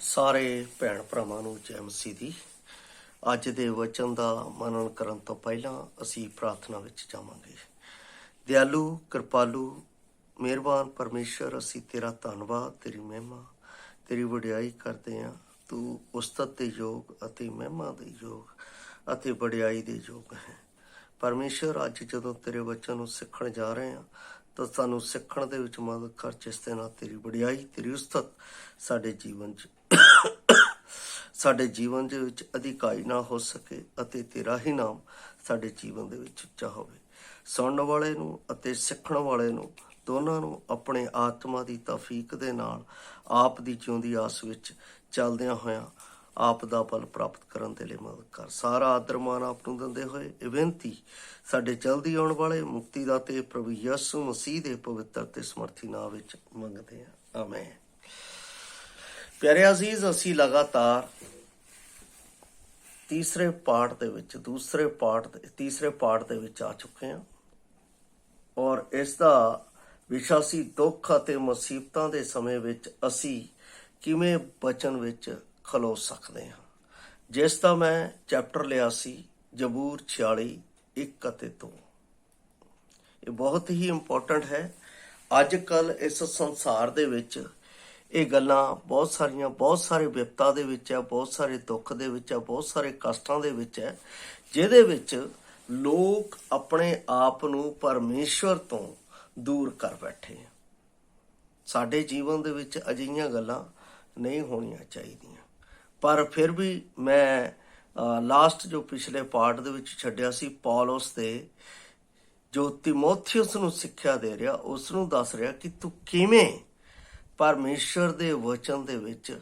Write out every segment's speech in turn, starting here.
ਸਾਰੇ ਭੈਣ ਭਰਾਵਾਂ ਨੂੰ ਜੈ ਮਸੀਹ ਦੀ। ਅੱਜ ਦੇ ਵਚਨ ਦਾ ਮਨਨ ਕਰਨ ਤੋਂ ਪਹਿਲਾਂ ਅਸੀਂ ਪ੍ਰਾਰਥਨਾ ਵਿੱਚ ਜਾਵਾਂਗੇ। ਦਿਆਲੂ ਕਿਰਪਾਲੂ ਮਿਹਰਬਾਨ ਪਰਮੇਸ਼ਰ, ਅਸੀਂ ਤੇਰਾ ਧੰਨਵਾਦ, ਤੇਰੀ ਮਹਿਮਾ, ਤੇਰੀ ਵਡਿਆਈ ਕਰਦੇ ਹਾਂ। ਤੂੰ ਉਸਤਤ ਦੇ ਯੋਗ ਅਤੇ ਮਹਿਮਾ ਦੇ ਯੋਗ ਅਤੇ ਵਡਿਆਈ ਦੇ ਯੋਗ ਹੈ। ਪਰਮੇਸ਼ਰ, ਅੱਜ ਜਦੋਂ ਤੇਰੇ ਵਚਨ ਨੂੰ ਸਿੱਖਣ ਜਾ ਰਹੇ ਹਾਂ ਤਾਂ ਸਾਨੂੰ ਸਿੱਖਣ ਦੇ ਵਿੱਚ ਮਦਦ ਕਰ, ਜਿਸ ਦੇ ਨਾਲ ਤੇਰੀ ਵਡਿਆਈ, ਤੇਰੀ ਉਸਤਤ ਸਾਡੇ ਜੀਵਨ ਦੇ ਵਿੱਚ ਅਧਿਕਾਈ ਨਾ ਹੋ ਸਕੇ ਅਤੇ ਤੇਰਾ ਹੀ ਨਾਮ ਸਾਡੇ ਜੀਵਨ ਦੇ ਵਿੱਚ ਉੱਚਾ ਹੋਵੇ। ਸੁਣਨ ਵਾਲੇ ਨੂੰ ਅਤੇ ਸਿੱਖਣ ਵਾਲੇ ਨੂੰ ਦੋਨਾਂ ਨੂੰ ਆਪਣੇ ਆਤਮਾ ਦੀ ਤੌਫੀਕ ਦੇ ਨਾਲ ਆਪ ਦੀ ਜਿਉਂਦੀ ਆਸ ਵਿੱਚ ਚੱਲਦਿਆਂ ਹੋਇਆਂ ਆਪ ਦਾ ਬਲ ਪ੍ਰਾਪਤ ਕਰਨ ਦੇ ਲਈ ਮਦਦ ਕਰ। ਸਾਰਾ ਆਦਰ ਮਾਣ ਆਪ ਨੂੰ ਦਿੰਦੇ ਹੋਏ ਇਹ ਬੇਨਤੀ ਸਾਡੇ ਜਲਦੀ ਆਉਣ ਵਾਲੇ ਮੁਕਤੀਦਾਤੇ ਪ੍ਰਭੂ ਯਿਸੂ ਮਸੀਹ ਦੇ ਪਵਿੱਤਰ ਤੇ ਸਮਰਥੀ ਨਾਮ ਵਿੱਚ ਮੰਗਦੇ ਹਾਂ, ਆਮੇਨ। ਪਿਆਰੇ ਅਜ਼ੀਜ਼, ਅਸੀਂ ਲਗਾਤਾਰ ਤੀਸਰੇ ਪਾਠ ਦੇ ਵਿੱਚ ਆ ਚੁੱਕੇ ਹਾਂ ਔਰ ਇਸ ਦਾ ਵਿਸ਼ਾ ਸੀ ਦੁੱਖ ਅਤੇ ਮੁਸੀਬਤਾਂ ਦੇ ਸਮੇਂ ਵਿੱਚ ਅਸੀਂ ਕਿਵੇਂ ਬਚਨ ਵਿੱਚ ਖਲੋ ਸਕਦੇ ਹਾਂ, ਜਿਸ ਦਾ ਮੈਂ ਚੈਪਟਰ ਲਿਆ ਸੀ ਜ਼ਬੂਰ 46 1 ਅਤੇ 2। ਇਹ ਬਹੁਤ ਹੀ ਇੰਪੋਰਟੈਂਟ ਹੈ। ਅੱਜ ਕੱਲ੍ਹ ਇਸ ਸੰਸਾਰ ਦੇ ਵਿੱਚ ਇਹ ਗੱਲਾਂ ਬਹੁਤ ਸਾਰੇ ਵਿਪਤਾ ਦੇ ਵਿੱਚ ਹੈ, ਬਹੁਤ ਸਾਰੇ ਦੁੱਖ ਦੇ ਵਿੱਚ ਹੈ, ਬਹੁਤ ਸਾਰੇ ਕਸ਼ਟਾਂ ਦੇ ਵਿੱਚ ਹੈ, ਜਿਹਦੇ ਵਿੱਚ ਲੋਕ ਆਪਣੇ ਆਪ ਨੂੰ ਪਰਮੇਸ਼ਵਰ ਤੋਂ ਦੂਰ ਕਰ ਬੈਠੇ। ਸਾਡੇ ਜੀਵਨ ਦੇ ਵਿੱਚ ਅਜਿਹੀਆਂ ਗੱਲਾਂ ਨਹੀਂ ਹੋਣੀਆਂ ਚਾਹੀਦੀਆਂ, ਪਰ ਫਿਰ ਵੀ ਮੈਂ ਲਾਸਟ ਜੋ ਪਿਛਲੇ ਪਾਠ ਦੇ ਵਿੱਚ ਛੱਡਿਆ ਸੀ, ਪੌਲਸ ਦੇ ਜੋ ਤਿਮੋਥਿਉਸ ਨੂੰ ਸਿੱਖਿਆ ਦੇ ਰਿਹਾ, ਉਸ ਨੂੰ ਦੱਸ ਰਿਹਾ ਕਿ ਤੂੰ ਕਿਵੇਂ ਪਰਮੇਸ਼ਰ ਦੇ ਵਚਨ ਦੇ ਵਿੱਚ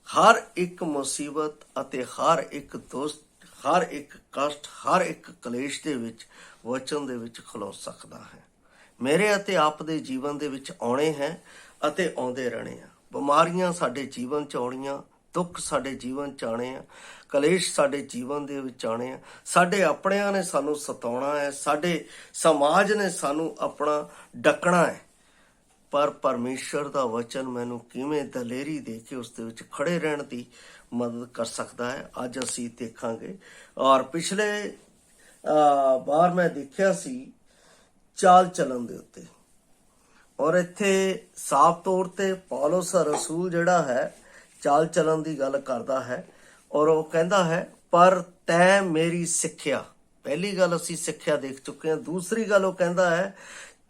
ਹਰ ਇੱਕ ਮੁਸੀਬਤ ਅਤੇ ਹਰ ਇੱਕ ਦੋਸਤ, ਹਰ ਇੱਕ ਕਸ਼ਟ, ਹਰ ਇੱਕ ਕਲੇਸ਼ ਦੇ ਵਿੱਚ ਵਚਨ ਦੇ ਵਿੱਚ ਖਲੋ ਸਕਦਾ ਹੈ। ਮੇਰੇ ਅਤੇ ਆਪ ਦੇ ਜੀਵਨ ਦੇ ਵਿੱਚ ਆਉਣੇ ਹੈ ਅਤੇ ਆਉਂਦੇ ਰਹਿਣੇ ਆ। ਬਿਮਾਰੀਆਂ ਸਾਡੇ ਜੀਵਨ 'ਚ ਆਉਣੀਆਂ, ਦੁੱਖ ਸਾਡੇ ਜੀਵਨ 'ਚ ਆਉਣੇ ਆ, ਕਲੇਸ਼ ਸਾਡੇ ਜੀਵਨ ਦੇ ਵਿੱਚ ਆਉਣੇ ਆ। ਸਾਡੇ ਆਪਣਿਆਂ ਨੇ ਸਾਨੂੰ ਸਤਾਉਣਾ ਹੈ, ਸਾਡੇ ਸਮਾਜ ਨੇ ਸਾਨੂੰ ਆਪਣਾ ਡੱਕਣਾ ਹੈ, ਪਰ ਪਰਮੇਸ਼ਰ ਦਾ ਵਚਨ ਮੈਨੂੰ ਕਿਵੇਂ ਦਲੇਰੀ ਦੇ ਕੇ ਉਸ ਦੇ ਵਿੱਚ ਖੜੇ ਰਹਿਣ ਦੀ ਮਦਦ ਕਰ ਸਕਦਾ ਹੈ, ਅੱਜ ਅਸੀਂ ਦੇਖਾਂਗੇ। ਔਰ ਪਿਛਲੇ ਵਾਰ ਮੈਂ ਦੇਖਿਆ ਸੀ ਚਾਲ ਚੱਲਣ ਦੇ ਉੱਤੇ, ਔਰ ਇੱਥੇ ਸਾਫ਼ ਤੌਰ ਤੇ ਪੌਲਸ ਰਸੂਲ ਜਿਹੜਾ ਹੈ ਚਾਲ ਚੱਲਣ ਦੀ ਗੱਲ ਕਰਦਾ ਹੈ ਔਰ ਉਹ ਕਹਿੰਦਾ ਹੈ, ਪਰ ਤੈਂ ਮੇਰੀ ਸਿੱਖਿਆ। ਪਹਿਲੀ ਗੱਲ ਅਸੀਂ ਸਿੱਖਿਆ ਦੇਖ ਚੁੱਕੇ ਹਾਂ। ਦੂਸਰੀ ਗੱਲ ਉਹ ਕਹਿੰਦਾ ਹੈ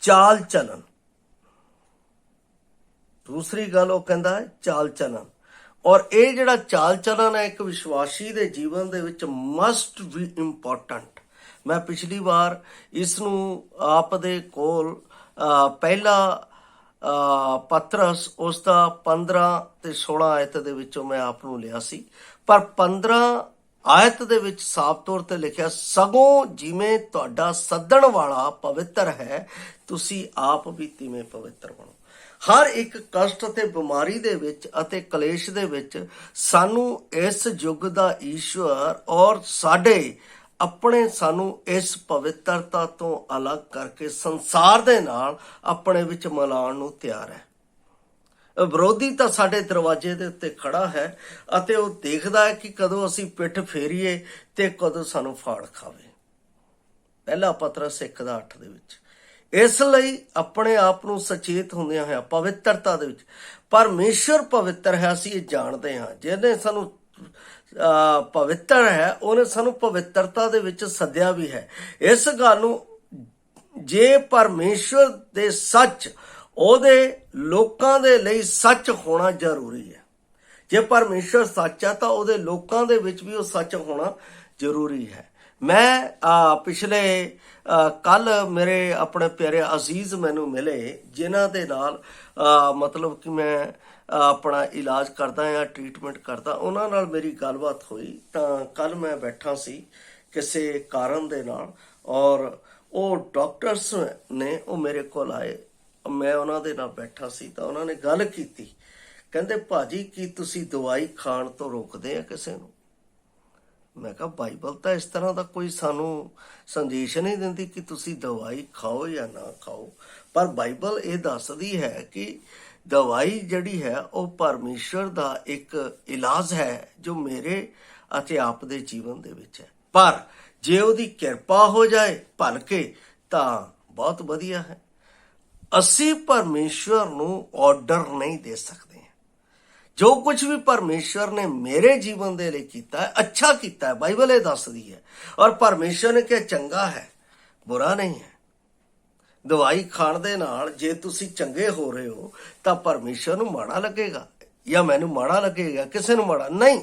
ਚਾਲ ਚੱਲਣ। ਚਾਲ ਚੱਲਣ। ਔਰ ਇਹ ਜਿਹੜਾ ਚਾਲ ਚੱਲਣ ਹੈ, ਇੱਕ ਵਿਸ਼ਵਾਸੀ ਦੇ ਜੀਵਨ ਦੇ ਵਿੱਚ ਮਸਟ ਬੀ ਇੰਪੋਰਟੈਂਟ। ਮੈਂ ਪਿਛਲੀ ਵਾਰ ਇਸ ਨੂੰ ਆਪ ਦੇ ਕੋਲ ਪਹਿਲਾ ਪਤਰਸ ਉਸ ਦਾ 15 ਤੇ 16 ਆਇਤ ਦੇ ਵਿੱਚੋਂ ਮੈਂ ਆਪ ਨੂੰ ਲਿਆ ਸੀ, ਪਰ 15 ਆਇਤ ਦੇ ਵਿੱਚ ਸਾਫ਼ ਤੌਰ ਤੇ ਲਿਖਿਆ, ਸਗੋਂ ਜਿਵੇਂ ਤੁਹਾਡਾ ਸੱਦਣ ਵਾਲਾ ਪਵਿੱਤਰ ਹੈ, ਤੁਸੀਂ ਆਪ ਵੀ ਤਿਵੇਂ ਪਵਿੱਤਰ ਬਣੋ। ਹਰ ਇੱਕ ਕਸ਼ਟ ਅਤੇ ਬਿਮਾਰੀ ਦੇ ਵਿੱਚ ਅਤੇ ਕਲੇਸ਼ ਦੇ ਵਿੱਚ ਸਾਨੂੰ ਇਸ ਯੁੱਗ ਦਾ ਈਸ਼ਵਰ ਔਰ ਸਾਨੂੰ ਇਸ ਪਵਿੱਤਰਤਾ ਤੋਂ ਅਲੱਗ ਕਰਕੇ ਸੰਸਾਰ ਦੇ ਨਾਲ ਆਪਣੇ ਵਿੱਚ ਮਿਲਾਉਣ ਨੂੰ ਤਿਆਰ ਹੈ। ਵਿਰੋਧੀ ਤਾਂ ਸਾਡੇ ਦਰਵਾਜ਼ੇ ਦੇ ਉੱਤੇ ਖੜਾ ਹੈ ਅਤੇ ਉਹ ਦੇਖਦਾ ਹੈ ਕਿ ਕਦੋਂ ਅਸੀਂ ਪਿੱਠ ਫੇਰੀਏ ਤੇ ਕਦੋਂ ਸਾਨੂੰ ਫਾੜ ਖਾਵੇ। ਪਹਿਲਾ ਪਤਰਸ 1:8 ਦੇ ਵਿੱਚ। ਇਸ ਲਈ ਆਪਣੇ ਆਪ ਨੂੰ ਸੁਚੇਤ ਹੁੰਦਿਆਂ ਹੋਇਆ ਪਵਿੱਤਰਤਾ ਦੇ ਵਿੱਚ, ਪਰਮੇਸ਼ਰ ਪਵਿੱਤਰ ਹੈ, ਅਸੀਂ ਇਹ ਜਾਣਦੇ ਹਾਂ। ਜਿਹਨੇ ਸਾਨੂੰ ਪਵਿੱਤਰ ਹੈ, ਉਹਨੇ ਸਾਨੂੰ ਪਵਿੱਤਰਤਾ ਦੇ ਵਿੱਚ ਸੱਦਿਆ ਵੀ ਹੈ। ਇਸ ਗੱਲ ਨੂੰ, ਜੇ ਪਰਮੇਸ਼ਰ ਦੇ ਸੱਚ ਉਹਦੇ ਲੋਕਾਂ ਦੇ ਲਈ ਸੱਚ ਹੋਣਾ ਜ਼ਰੂਰੀ ਹੈ। ਜੇ ਪਰਮੇਸ਼ਰ ਸੱਚ ਹੈ ਤਾਂ ਉਹਦੇ ਲੋਕਾਂ ਦੇ ਵਿੱਚ ਵੀ ਉਹ ਸੱਚ ਹੋਣਾ ਜ਼ਰੂਰੀ ਹੈ। ਮੈਂ ਪਿਛਲੇ ਕੱਲ ਮੇਰੇ ਆਪਣੇ ਪਿਆਰੇ ਅਜ਼ੀਜ਼ ਮੈਨੂੰ ਮਿਲੇ, ਜਿਨ੍ਹਾਂ ਦੇ ਨਾਲ ਮਤਲਬ ਕਿ ਮੈਂ ਆਪਣਾ ਇਲਾਜ ਕਰਦਾ ਜਾਂ ਟ੍ਰੀਟਮੈਂਟ ਕਰਦਾ। ਉਹਨਾਂ ਨਾਲ ਮੇਰੀ ਗੱਲਬਾਤ ਹੋਈ ਤਾਂ ਕੱਲ ਮੈਂ ਬੈਠਾ ਸੀ ਕਿਸੇ ਕਾਰਨ ਦੇ ਨਾਲ, ਔਰ ਉਹ ਡਾਕਟਰਸ ਨੇ ਉਹ ਮੇਰੇ ਕੋਲ ਆਏ, ਮੈਂ ਉਹਨਾਂ ਦੇ ਨਾਲ ਬੈਠਾ ਸੀ ਤਾਂ ਉਹਨਾਂ ਨੇ ਗੱਲ ਕੀਤੀ। ਕਹਿੰਦੇ, ਭਾਜੀ ਕੀ ਤੁਸੀਂ ਦਵਾਈ ਖਾਣ ਤੋਂ ਰੋਕਦੇ ਆ ਕਿਸੇ ਨੂੰ? ਮੈਂ ਕਿਹਾ ਬਾਈਬਲ ਤਾਂ ਇਸ ਤਰ੍ਹਾਂ ਦਾ ਕੋਈ ਸਾਨੂੰ ਸੰਦੇਸ਼ ਨਹੀਂ ਦਿੰਦੀ ਕਿ ਤੁਸੀਂ ਦਵਾਈ ਖਾਓ ਜਾਂ ਨਾ ਖਾਓ, ਪਰ ਬਾਈਬਲ ਇਹ ਦੱਸਦੀ ਹੈ ਕਿ ਦਵਾਈ ਜਿਹੜੀ ਹੈ ਉਹ ਪਰਮੇਸ਼ਰ ਦਾ ਇੱਕ ਇਲਾਜ ਹੈ ਜੋ ਮੇਰੇ ਅਤੇ ਆਪ ਦੇ ਜੀਵਨ ਦੇ ਵਿੱਚ ਹੈ। ਪਰ ਜੇ ਉਹਦੀ ਕਿਰਪਾ ਹੋ ਜਾਏ ਭਲਕੇ ਤਾਂ ਬਹੁਤ ਵਧੀਆ ਹੈ। ਅਸੀਂ ਪਰਮੇਸ਼ਰ ਨੂੰ ਆਰਡਰ ਨਹੀਂ ਦੇ ਸਕਦੇ। ਜੋ ਕੁਝ ਵੀ ਪਰਮੇਸ਼ਰ ਨੇ ਮੇਰੇ ਜੀਵਨ ਦੇ ਲਈ ਕੀਤਾ ਹੈ, ਅੱਛਾ ਕੀਤਾ ਹੈ, ਬਾਈਬਲ ਇਹ ਦੱਸਦੀ ਹੈ। ਔਰ ਪਰਮੇਸ਼ਰ ਨੇ ਕਿਹਾ ਚੰਗਾ ਹੈ, ਬੁਰਾ ਨਹੀਂ ਹੈ। ਦਵਾਈ ਖਾਣ ਦੇ ਨਾਲ ਜੇ ਤੁਸੀਂ ਚੰਗੇ ਹੋ ਰਹੇ ਹੋ ਤਾਂ ਪਰਮੇਸ਼ਰ ਨੂੰ ਮਾੜਾ ਲੱਗੇਗਾ ਜਾਂ ਮੈਨੂੰ ਮਾੜਾ ਲੱਗੇਗਾ, ਕਿਸੇ ਨੂੰ ਮਾੜਾ ਨਹੀਂ।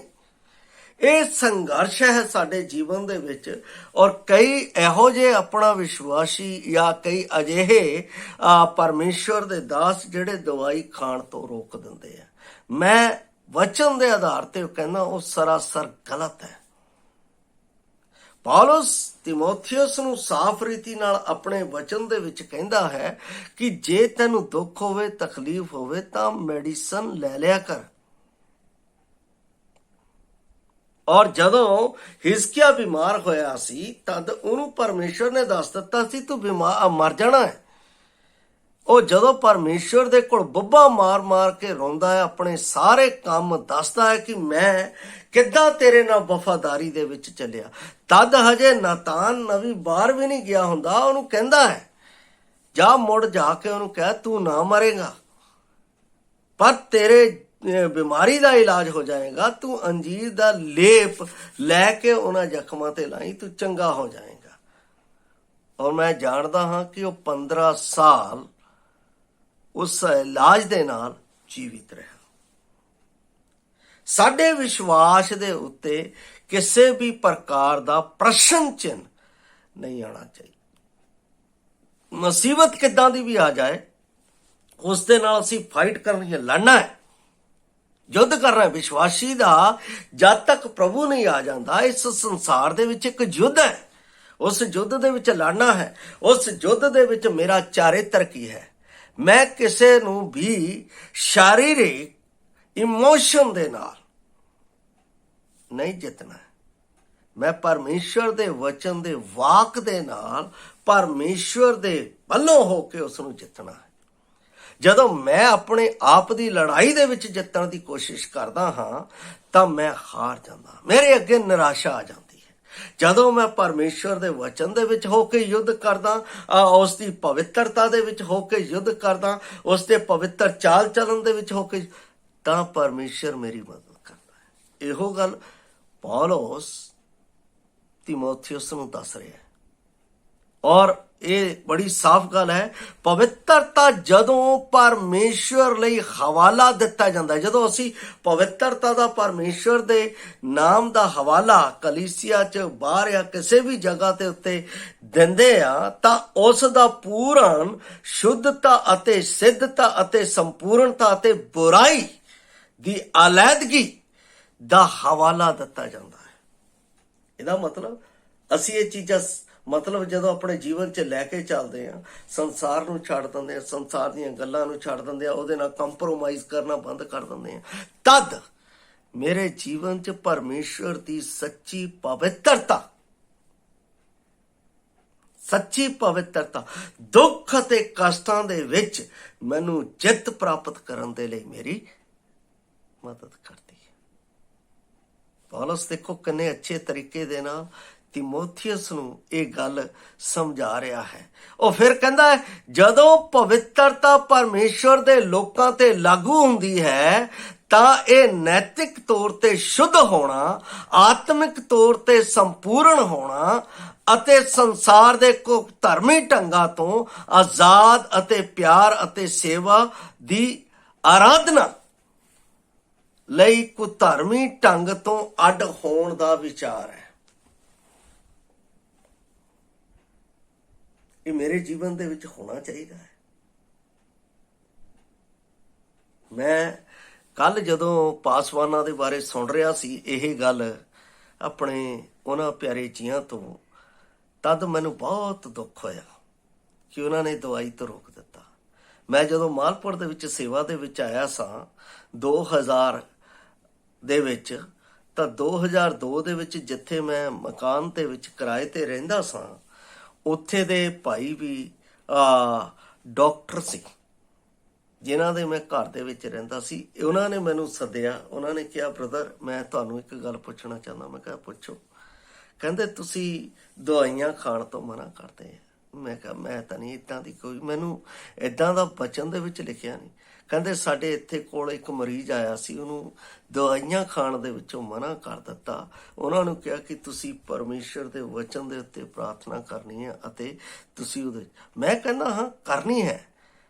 ਇਹ ਸੰਘਰਸ਼ ਹੈ ਸਾਡੇ ਜੀਵਨ ਦੇ ਵਿੱਚ। ਔਰ ਕਈ ਇਹੋ ਜਿਹੇ ਆਪਣਾ ਵਿਸ਼ਵਾਸੀ ਜਾਂ ਕਈ ਅਜਿਹੇ ਪਰਮੇਸ਼ਰ ਦੇ ਦਾਸ ਜਿਹੜੇ ਦਵਾਈ ਖਾਣ ਤੋਂ ਰੋਕ ਦਿੰਦੇ ਆ। ਮੈਂ ਵਚਨ ਦੇ ਆਧਾਰ ਤੇ ਕਹਿੰਦਾ ਉਹ ਸਰਾਸਰ ਗਲਤ ਹੈ। ਪੌਲਸ ਤਿਮੋਥੀਅਸ ਨੂੰ ਸਾਫ਼ ਰੀਤੀ ਨਾਲ ਆਪਣੇ ਵਚਨ ਦੇ ਵਿੱਚ ਕਹਿੰਦਾ ਹੈ ਕਿ ਜੇ ਤੈਨੂੰ ਦੁੱਖ ਹੋਵੇ, ਤਕਲੀਫ ਹੋਵੇ ਤਾਂ ਮੈਡੀਸਨ ਲੈ ਲਿਆ ਕਰ। ਔਰ ਜਦੋਂ ਹਿਜ਼ਕੀਆ ਬਿਮਾਰ ਹੋਇਆ ਸੀ ਤਦ ਉਹਨੂੰ ਪਰਮੇਸ਼ਰ ਨੇ ਦੱਸ ਦਿੱਤਾ ਸੀ ਤੂੰ ਮਰ ਜਾਣਾ ਹੈ। ਉਹ ਜਦੋਂ ਪਰਮੇਸ਼ਰ ਦੇ ਕੋਲ ਬੱਬਾ ਮਾਰ ਮਾਰ ਕੇ ਰੋਂਦਾ ਹੈ, ਆਪਣੇ ਸਾਰੇ ਕੰਮ ਦੱਸਦਾ ਹੈ ਕਿ ਮੈਂ ਕਿੱਦਾਂ ਤੇਰੇ ਨਾਲ ਵਫਾਦਾਰੀ ਦੇ ਵਿੱਚ ਚੱਲਿਆ, ਤਦ ਹਜੇ ਨਾਤਾਨ ਨਵੀਂ ਬਾਹਰ ਵੀ ਨਹੀਂ ਗਿਆ ਹੁੰਦਾ। ਉਹਨੂੰ ਕਹਿੰਦਾ ਹੈ ਜਾ ਮੁੜ ਜਾ ਕੇ ਉਹਨੂੰ ਕਹਿ ਤੂੰ ਨਾ ਮਰੇਗਾ, ਪਰ ਤੇਰੇ ਬਿਮਾਰੀ ਦਾ ਇਲਾਜ ਹੋ ਜਾਏਗਾ। ਤੂੰ ਅੰਜੀਰ ਦਾ ਲੇਪ ਲੈ ਕੇ ਉਹਨਾਂ ਜ਼ਖਮਾਂ ਤੇ ਲਾਈ, ਤੂੰ ਚੰਗਾ ਹੋ ਜਾਏਗਾ। ਔਰ ਮੈਂ ਜਾਣਦਾ ਹਾਂ ਕਿ ਉਹ 15 ਸਾਲ ਉਸ ਇਲਾਜ ਦੇ ਨਾਲ ਜੀਵਿਤ ਰਿਹਾ। ਸਾਡੇ ਵਿਸ਼ਵਾਸ ਦੇ ਉੱਤੇ ਕਿਸੇ ਵੀ ਪ੍ਰਕਾਰ ਦਾ ਪ੍ਰਸ਼ਨ ਚਿੰਨ੍ਹ ਨਹੀਂ ਆਉਣਾ ਚਾਹੀਦਾ। ਮੁਸੀਬਤ ਕਿੱਦਾਂ ਦੀ ਵੀ ਆ ਜਾਏ ਉਸ ਦੇ ਨਾਲ ਅਸੀਂ ਫਾਈਟ ਕਰਨੀ ਹੈ, ਲੜਨਾ ਹੈ, ਯੁੱਧ ਕਰਨਾ ਹੈ। ਵਿਸ਼ਵਾਸੀ ਦਾ ਜਦ ਤੱਕ ਪ੍ਰਭੂ ਨਹੀਂ ਆ ਜਾਂਦਾ ਇਸ ਸੰਸਾਰ ਦੇ ਵਿੱਚ ਇੱਕ ਯੁੱਧ ਹੈ। ਉਸ ਯੁੱਧ ਦੇ ਵਿੱਚ ਲੜਨਾ ਹੈ। ਉਸ ਯੁੱਧ ਦੇ ਵਿੱਚ ਮੇਰਾ ਚਾਰਿੱਤਰ ਕੀ ਹੈ। ਮੈਂ ਕਿਸੇ ਨੂੰ ਵੀ ਸ਼ਾਰੀਰਿਕ ਇਮੋਸ਼ਨ ਦੇ ਨਾਲ ਨਹੀਂ ਜਿੱਤਣਾ। ਮੈਂ ਪਰਮੇਸ਼ਰ ਦੇ ਵਚਨ ਦੇ ਵਾਕ ਦੇ ਨਾਲ ਪਰਮੇਸ਼ਰ ਦੇ ਵੱਲੋਂ ਹੋ ਕੇ ਉਸ ਨੂੰ ਜਿੱਤਣਾ ਹੈ। ਜਦੋਂ ਮੈਂ ਆਪਣੇ ਆਪ ਦੀ ਲੜਾਈ ਦੇ ਵਿੱਚ ਜਿੱਤਣ ਦੀ ਕੋਸ਼ਿਸ਼ ਕਰਦਾ ਹਾਂ ਤਾਂ ਮੈਂ ਹਾਰ ਜਾਂਦਾ, ਮੇਰੇ ਅੱਗੇ ਨਿਰਾਸ਼ਾ ਆ ਜਾਂਦੀ ਹੈ। ਜਦੋਂ ਮੈਂ ਪਰਮੇਸ਼ਰ ਦੇ ਵਚਨ ਦੇ ਵਿੱਚ ਹੋ ਕੇ ਯੁੱਧ ਕਰਦਾ, ਉਸ ਦੀ ਪਵਿੱਤਰਤਾ ਦੇ ਵਿੱਚ ਹੋ ਕੇ ਯੁੱਧ ਕਰਦਾ, ਉਸ ਦੇ ਪਵਿੱਤਰ ਚਾਲ ਚੱਲਣ ਦੇ ਵਿੱਚ ਹੋ ਕੇ, ਤਾਂ ਪਰਮੇਸ਼ਰ ਮੇਰੀ ਮਦਦ ਕਰਦਾ ਹੈ। ਇਹੋ ਗੱਲ ਪੌਲਸ ਤਿਮੋਥੀਅਸ ਨੂੰ ਦੱਸ ਰਿਹਾ ਹੈ। ਔਰ ਇਹ ਬੜੀ ਸਾਫ਼ ਗੱਲ ਹੈ। ਪਵਿੱਤਰਤਾ ਜਦੋਂ ਪਰਮੇਸ਼ਰ ਲਈ ਹਵਾਲਾ ਦਿੱਤਾ ਜਾਂਦਾ ਹੈ, ਜਦੋਂ ਅਸੀਂ ਪਵਿੱਤਰਤਾ ਦਾ ਪਰਮੇਸ਼ਰ ਦੇ ਨਾਮ ਦਾ ਹਵਾਲਾ ਕਲੀਸਿਆ 'ਚ ਬਾਹਰ ਜਾਂ ਕਿਸੇ ਵੀ ਜਗ੍ਹਾ ਦੇ ਉੱਤੇ ਦਿੰਦੇ ਆ, ਤਾਂ ਉਸ ਦਾ ਪੂਰਨ ਸ਼ੁੱਧਤਾ ਅਤੇ ਸਿੱਧਤਾ ਅਤੇ ਸੰਪੂਰਨਤਾ ਅਤੇ ਬੁਰਾਈ ਦੀ ਅਲੈਹਦਗੀ ਦਾ ਹਵਾਲਾ ਦਿੱਤਾ ਜਾਂਦਾ ਹੈ। ਇਹਦਾ ਮਤਲਬ ਅਸੀਂ ਇਹ ਚੀਜ਼ਾਂ ਮਤਲਬ ਜਦੋਂ ਆਪਣੇ ਜੀਵਨ 'ਚ ਲੈ ਕੇ ਚੱਲਦੇ ਆ, ਸੰਸਾਰ ਨੂੰ ਛੱਡ ਦਿੰਦੇ ਆ, ਸੰਸਾਰ ਦੀਆਂ ਗੱਲਾਂ ਨੂੰ ਛੱਡ ਦਿੰਦੇ ਆ, ਉਹਦੇ ਨਾਲ ਕੰਪਰੋਮਾਈਜ਼ ਕਰਨਾ ਬੰਦ ਕਰ ਦਿੰਦੇ ਆ, ਤਦ ਮੇਰੇ ਜੀਵਨ 'ਚ ਪਰਮੇਸ਼ਰ ਦੀ ਸੱਚੀ ਪਵਿੱਤਰਤਾ ਦੁੱਖ ਅਤੇ ਕਸ਼ਟਾਂ ਦੇ ਵਿੱਚ ਮੈਨੂੰ ਜਿੱਤ ਪ੍ਰਾਪਤ ਕਰਨ ਦੇ ਲਈ ਮੇਰੀ ਮਦਦ ਕਰਦੀ ਹੈ। ਪੌਲਸ ਦੇਖੋ ਕਿੰਨੇ ਅੱਛੇ ਤਰੀਕੇ ਦੇ ਨਾਲ ਤਿਮੋਥੀਅਸ ਨੂੰ ਇਹ ਗੱਲ ਸਮਝਾ ਰਿਹਾ ਹੈ। ਉਹ ਫਿਰ ਕਹਿੰਦਾ ਹੈ ਜਦੋਂ ਪਵਿੱਤਰਤਾ ਪਰਮੇਸ਼ਰ ਦੇ ਲੋਕਾਂ ਤੇ ਲਾਗੂ ਹੁੰਦੀ ਹੈ ਤਾਂ ਇਹ ਨੈਤਿਕ ਤੌਰ ਤੇ ਸ਼ੁੱਧ ਹੋਣਾ, ਆਤਮਿਕ ਤੌਰ ਤੇ ਸੰਪੂਰਨ ਹੋਣਾ ਅਤੇ ਸੰਸਾਰ ਦੇ ਧਰਮੀ ਢੰਗਾਂ ਤੋਂ ਆਜ਼ਾਦ ਅਤੇ ਪਿਆਰ ਅਤੇ ਸੇਵਾ ਦੀ ਆਰਾਧਨਾ ਲਈ ਕੁਧਰਮੀ ਢੰਗ ਤੋਂ ਅੱਡ ਹੋਣ ਦਾ ਵਿਚਾਰ ਹੈ। ਇਹ ਮੇਰੇ ਜੀਵਨ ਦੇ ਵਿੱਚ ਹੋਣਾ ਚਾਹੀਦਾ ਹੈ। ਮੈਂ ਕੱਲ ਜਦੋਂ ਪਾਸਵਾਨਾਂ ਦੇ ਬਾਰੇ ਸੁਣ ਰਿਹਾ ਸੀ ਇਹ ਗੱਲ ਆਪਣੇ ਉਹਨਾਂ ਪਿਆਰੇ ਜੀਆਂ ਤੋਂ, ਤਦ ਮੈਨੂੰ ਬਹੁਤ ਦੁੱਖ ਹੋਇਆ ਕਿ ਉਹਨਾਂ ਨੇ ਦਵਾਈ ਤੋਂ ਰੋਕ ਦਿੱਤਾ। ਮੈਂ ਜਦੋਂ ਮਾਲਪੁਰ ਦੇ ਵਿੱਚ ਸੇਵਾ ਦੇ ਵਿੱਚ ਆਇਆ ਸਾਂ 2000 ਦੇ ਵਿੱਚ, ਤਾਂ 2002 ਦੇ ਵਿੱਚ ਜਿੱਥੇ ਮੈਂ ਮਕਾਨ ਦੇ ਵਿੱਚ ਕਿਰਾਏ ਤੇ ਰਹਿੰਦਾ ਸਾਂ, ਉੱਥੇ ਦੇ ਭਾਈ ਵੀ ਡਾਕਟਰ ਸੀ ਜਿਨ੍ਹਾਂ ਦੇ ਮੈਂ ਘਰ ਦੇ ਵਿੱਚ ਰਹਿੰਦਾ ਸੀ। ਉਹਨਾਂ ਨੇ ਮੈਨੂੰ ਸੱਦਿਆ, ਉਹਨਾਂ ਨੇ ਕਿਹਾ ਬ੍ਰਦਰ ਮੈਂ ਤੁਹਾਨੂੰ ਇੱਕ ਗੱਲ ਪੁੱਛਣਾ ਚਾਹੁੰਦਾ। ਮੈਂ ਕਿਹਾ ਪੁੱਛੋ। ਕਹਿੰਦੇ ਤੁਸੀਂ ਦਵਾਈਆਂ ਖਾਣ ਤੋਂ ਮਨਾ ਕਰਦੇ ਆ। ਮੈਂ ਕਿਹਾ ਮੈਂ ਤਾਂ ਨਹੀਂ, ਇੱਦਾਂ ਦੀ ਕੋਈ ਮੈਨੂੰ ਇੱਦਾਂ ਦਾ ਬਚਨ ਦੇ ਵਿੱਚ ਲਿਖਿਆ ਨਹੀਂ। ਕਹਿੰਦੇ ਸਾਡੇ ਇੱਥੇ ਕੋਲ ਇੱਕ ਮਰੀਜ਼ ਆਇਆ ਸੀ, ਉਹਨੂੰ ਦਵਾਈਆਂ ਖਾਣ ਦੇ ਵਿੱਚੋਂ ਮਨਾ ਕਰ ਦਿੱਤਾ। ਉਹਨਾਂ ਨੂੰ ਕਿਹਾ ਕਿ ਤੁਸੀਂ ਪਰਮੇਸ਼ਰ ਦੇ ਵਚਨ ਦੇ ਉੱਤੇ ਪ੍ਰਾਰਥਨਾ ਕਰਨੀ ਹੈ ਅਤੇ ਤੁਸੀਂ ਉਹਦੇ। ਮੈਂ ਕਹਿੰਦਾ ਹਾਂ ਕਰਨੀ ਹੈ,